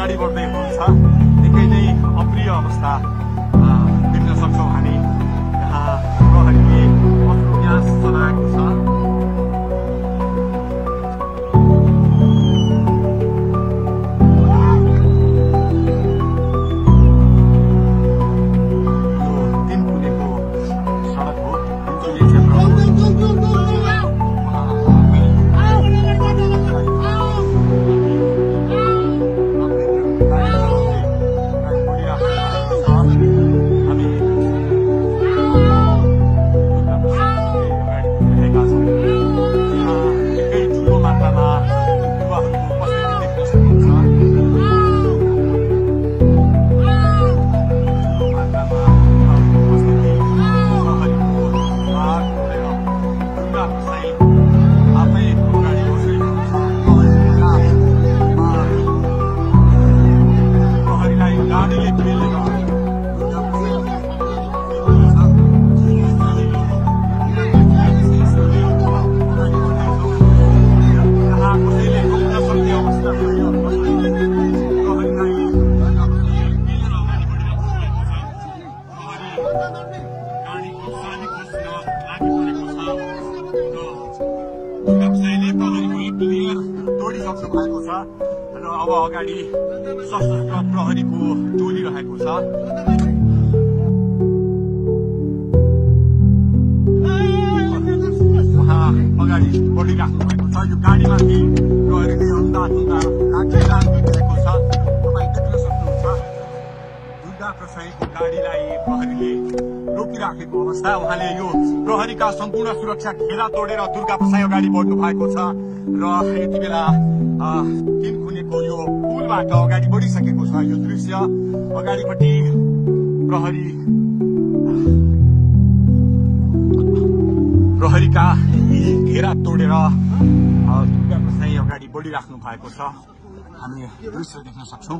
अगाडि बढ्दै हुनुहुन्छ। निकै नै अप्रिय अवस्था देख्न सक्छौँ हामी। यहाँ प्रहरीले अश्रु ग्यास चलाएको छ। तोडिसक्नु भएको छ र अब अगाडि सशस्त्र प्रहरीको टोली रहेको छ। उहाँ अगाडि बढिराख्नु भएको छ। यो गाडीमाथि प्रहरीले अन्दाज लागिरहेको छ। तपाईँ देख्न सक्नुहुन्छ दुर्गा प्रसाईको गाडीलाई प्रहरीले रोकिराखेको अवस्था। उहाँले यो प्रहरीका सम्पूर्ण सुरक्षा घेरा तोडेर दुर्गा प्रसाई अगाडि बढ्नु भएको छ र यति बेला तिनखुनेको यो पुलबाट अगाडि बढिसकेको छ। यो दृश्य अगाडिपट्टि प्रहरीका घेरा तोडेर दुर्गा प्रसाई अगाडि बढिराख्नु भएको छ। हामी दृश्य देख्न सक्छौं।